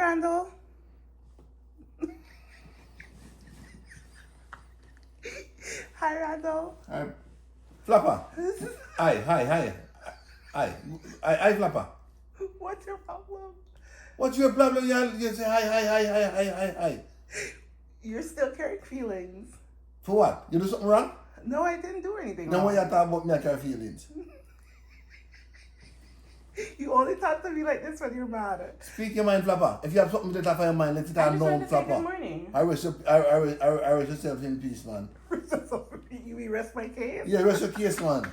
Randall. Hi, Randall. Flappa. Hi, Flappa. What's your problem? What's your problem? You say hi. You're still carrying feelings. For what? You do something wrong? No, I didn't do anything Now wrong. when you talk about me, I carry feelings. You only talk to me like this when you're mad. Speak your mind, Flappa. If you have something to talk for your mind, let it out known, Good Flappa. morning. I rest yourself in peace, man. You mean rest my case? Yeah, rest your case, man.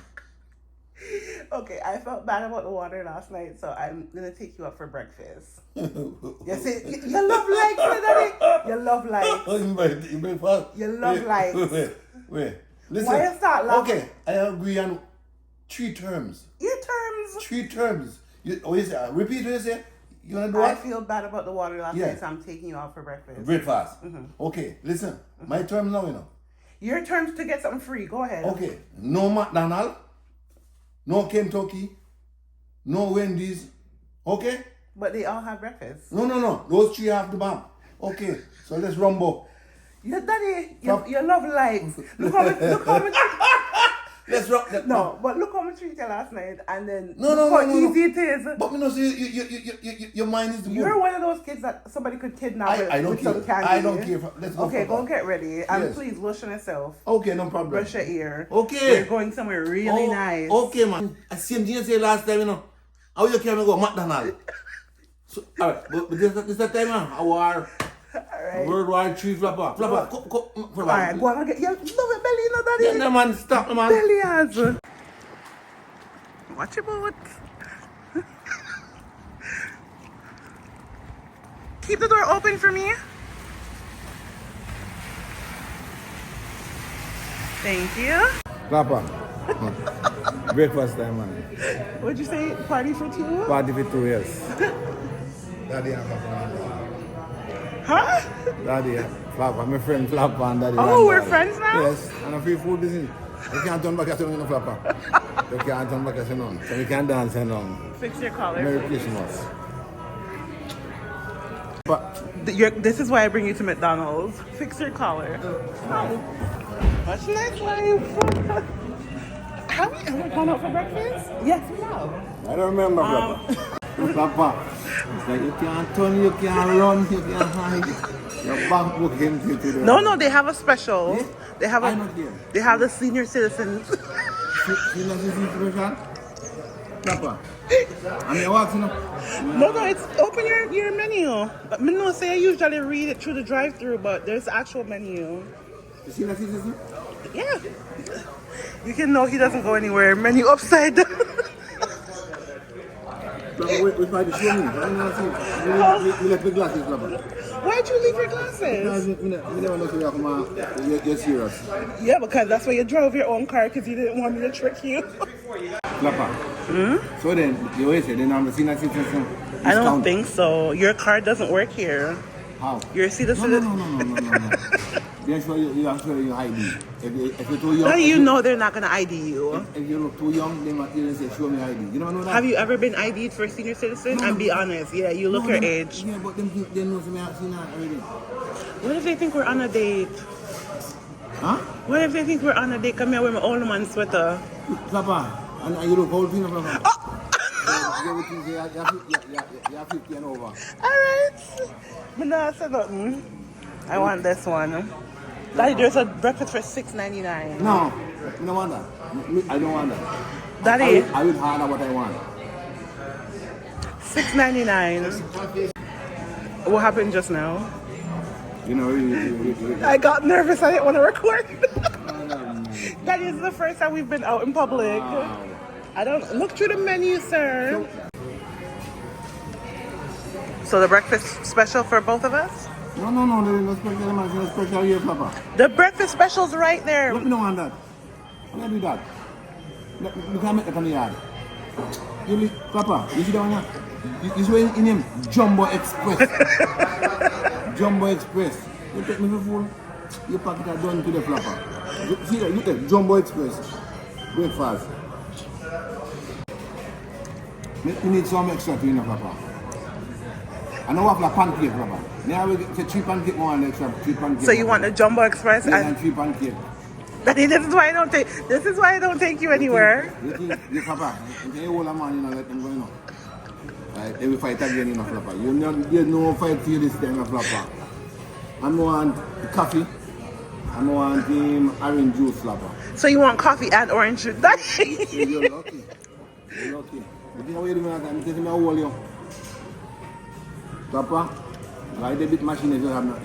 Okay, I felt bad about the water last night, so I'm gonna take you out for breakfast. You see, you love lights, Daddy. You love lights. You love lights. Wait. Listen. Why you start laughing? Okay, I agree on 3 terms. Your terms. 3 terms. Repeat what you say. You wanna do I what? feel bad about the water last Yeah. night, so I'm taking you out for breakfast. Breakfast. Okay, listen. My terms now, you know. Your terms to get something free. Go ahead. Okay, no McDonald's, no Kentucky, no Wendy's. Okay? But they all have breakfast. No. Those 3 have the bomb. Okay, so let's rumble. Your daddy, you love lights. Look how much. Let's rock that. No, but look how much treat you last night, and then No. look how easy it is. But me know say your mind is the You're good. one of those kids that somebody could kidnap I don't with care. some candy. I don't care. Let's go. Okay, for go that. get ready. And Yes. please lotion yourself. Okay, no problem. Brush your ear. Okay. We're going somewhere really nice. Okay, man. I same thing you say last time, you know. How you carry me go McDonald's? So, alright, but this time, our Alright. World War III Flappa. Flappa. Alright, go on and get your love it belly, you know, daddy. Yeah, no, man. Stop, man. Belly has. Watch your boat. Keep the door open for me. Thank you. Flappa. Breakfast time, man. What'd you say? Party for 2? Party for 2 years. Daddy and Flappa. Huh? Daddy, Flappa. My friend Flappa and Daddy. Oh, we're friends now? Yes. And I feel food business. You can't turn back as you know, Flappa. You can't turn back as you know. So you can dance and on. Fix your collar. Merry Christmas. But This is why I bring you to McDonald's. Fix your collar. Oh. Much nice life. Have we gone out for breakfast? Yes, we have. I don't remember, Flappa. Flappa. It's like you can't turn, you can't run, you can't hide. Your bank book empty today. No, they have a special. Yeah? They have I'm not here. They have the senior citizens. Senior citizen special? Flappa. I mean, what's you know? No, it's open your menu. But me no say I usually read it through the drive-through, but there's actual menu. The senior citizen? Yeah. You can know he doesn't go anywhere. Menu upside down. Flappa, wait, try to show me. I don't know. You left the glasses, Flappa. Why'd you leave your glasses? You never know so you're serious. Yeah, because that's why you drove your own car, because you didn't want me to trick you. Flappa. So then, you always say, then I'm the senior citizen. I don't think so. Your card doesn't work here. How? You're a citizen. No. That's why you have to show your ID. If you're too young. How do you know they're not going to ID you? If you look too young, they might say, show me ID. You don't know that? Have you ever been ID'd for a senior citizen? And be honest, yeah, you look your age. Yeah, but they know me have seen that already. What if they think we're on a date? Huh? What if they think we're on a date? Come here with my old man sweater. Flappa, and you look old, you know, Flappa. You have 50 and over. Alright. But no, I said nothing. I want this one. Daddy, there's a breakfast for $6.99. No, you don't want that. I don't want that. Daddy. I will order what I want. $6.99. What happened just now? You know, I got nervous. I didn't want to record. That is the first time we've been out in public. I don't look through the menu, sir. So the breakfast special for both of us? No, there is no special man. There's no special here, Flappa. The breakfast special's right there. Let me know on that. I'm going to do that. You can't make that on the yard. You, Flappa, you see that one here? You see in him? Jumbo Express. Jumbo Express. You take me before you pack it done to the Flappa. See that? Look at Jumbo Express. Breakfast. You need some extra to you, Flappa. And I have like pancake, Flappa. Now I will get 3 pancake more and extra 3 pancake. So you want the Jumbo Express? Yes, and 3 pancake. Daddy, this is why I don't take you anywhere. You Flappa, you hold a man, you know, let them go, you know. Right, they will fight again, you know, Flappa. There's no fight for you this time, Flappa. I want coffee. I want orange juice, Flappa. So you want coffee and orange juice? You're lucky. You're lucky. But you know, wait a minute, I'm taking my whole, you. Flappa, like the bit machine is have no.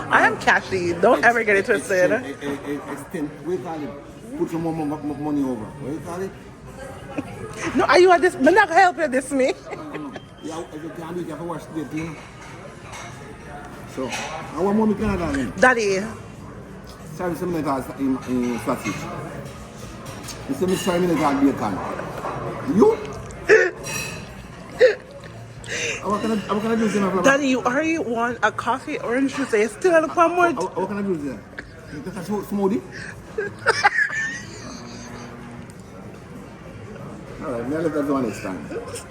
I am cashy. Don't ever get it twisted. Extend. Wait, call it. Put some more money over. Wait, call it. No, are you at this? I'm not gonna help you this me. No. Yeah, if you can't do it, you have to wash the thing. So, I want money can do it. Daddy. Sorry, 7 minutes in sausage. You say me 7 minutes at bacon. You? What can I do there? Daddy, you already want a coffee orange juice. You still have one more. What can I do there? You take a smoothie? Alright, now let's go next time.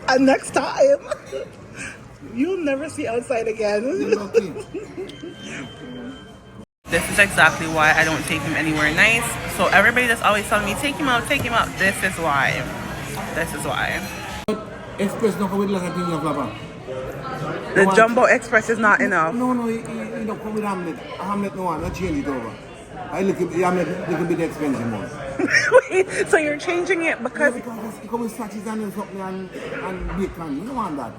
And next time, you'll never see outside again. Okay. This is exactly why I don't take him anywhere nice. So everybody that's always telling me, take him out, take him out. This is why. This is why. Express don't come with like a thing of Flappa. The Jumbo Express is not enough. No, he don't come with Hamlet. Hamlet no one, not change it over. I look at Hamlet little bit expensive more. Wait, so you're changing it because... Yeah, because it comes with sausages and something and bacon. You don't want that.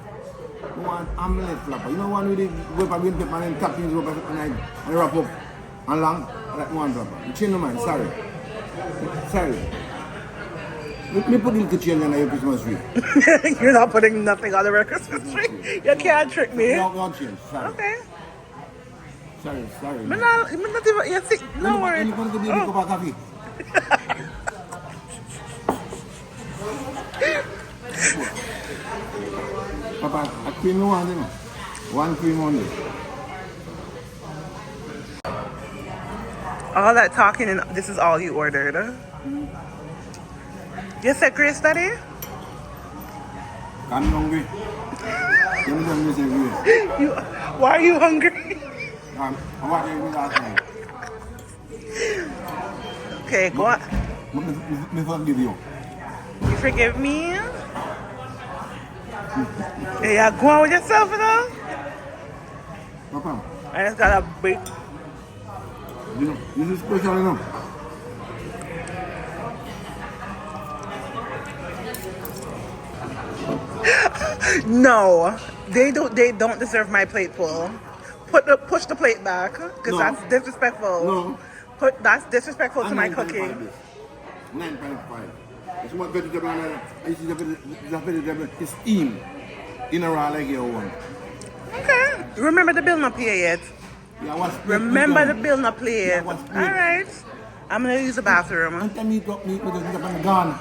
You want Hamlet Flappa. You don't want with the whip and green pepper and then toppings over and wrap up and long. Like one Flappa. You change your mind, sorry. Sorry. Me put little change on your Christmas tree. You're not putting nothing on the Christmas tree. You can't trick me. No change, sorry. Okay. Sorry. I'm not even, you see, no worries. You're going to be a cup of coffee. Papa, a cream no one, one cream only. All that talking and this is all you ordered. You said Grace, Daddy? I'm hungry. Why are you hungry? I want to eat last night. Okay, go on. Me forgive you. You forgive me? Yeah, go on with yourself, you know? Papa, I just got a big... you know, this is special enough. No, they don't deserve my plate full. Push the plate back, because No. that's disrespectful. No. That's disrespectful to my cooking. 9.5. It's what vegetable and it's the vegetable is steam in a raw like your one. Okay. Remember the bill not pay yet. Yeah, Remember the bill not play yet. Yeah, what's All right. I'm gonna use the bathroom. And tell me got me because I'm gone.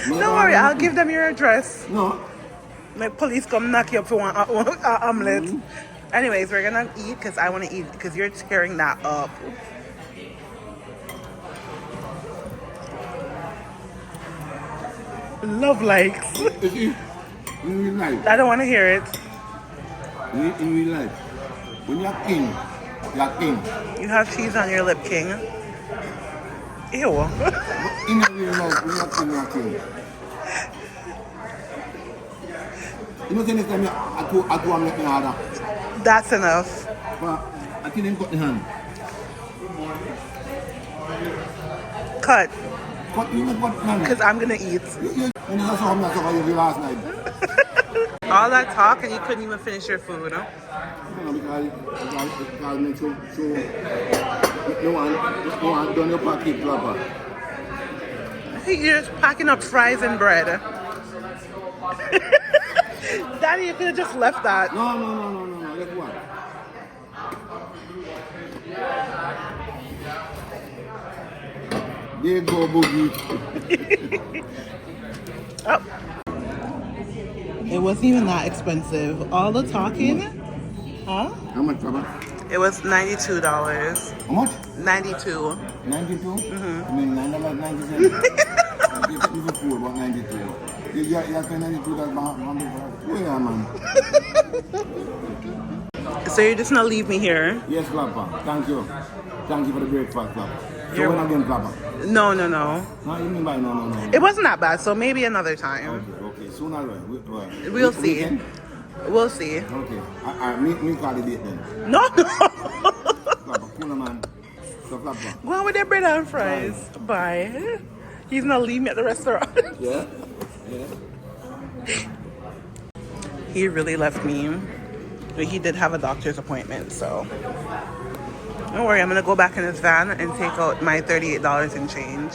Don't worry, I'll give them your address. No. Like police come knock you up for one omelet. Anyways, we're gonna eat because I want to eat because you're tearing that up. Love likes. In real life. I don't want to hear it. In real life. When you're king, you're king. You have cheese on your lip, King. Ew. In real life, when you're king, you're king. You know, next time I do I'm making harder. That's enough. But I can't cut the hand. Cut. Cut you with what man? Because I'm gonna eat. And that's how I'm not talking to you last night. All that talk and you couldn't even finish your food, huh? No, because make so no one done your pocket Flappa. I think you're just packing up fries and bread. Daddy, you could have just left that. No. Left what? There you go, Boogie. Oh. It wasn't even that expensive. All the talking, huh? How much, Flappa? It was $92. How much? 92. 92? Mm-hmm. I mean, $9.97. You for food, about 92. You spend any $2 on the yeah, man. So you're just gonna leave me here? Yes, Flappa. Thank you. Thank you for the breakfast, Flappa. So You're when again, Flappa? No. No, you mean by no. It wasn't that bad, so maybe another time. Okay. Soon as well. We'll see. Weekend? We'll see. Okay. Me call the date then. No. Flappa, cool man. So Flappa. Go on with your bread and fries. Bye. He's gonna leave me at the restaurant. Yeah? He really left me. But he did have a doctor's appointment, so don't worry, I'm gonna go back in his van and take out my $38 in change.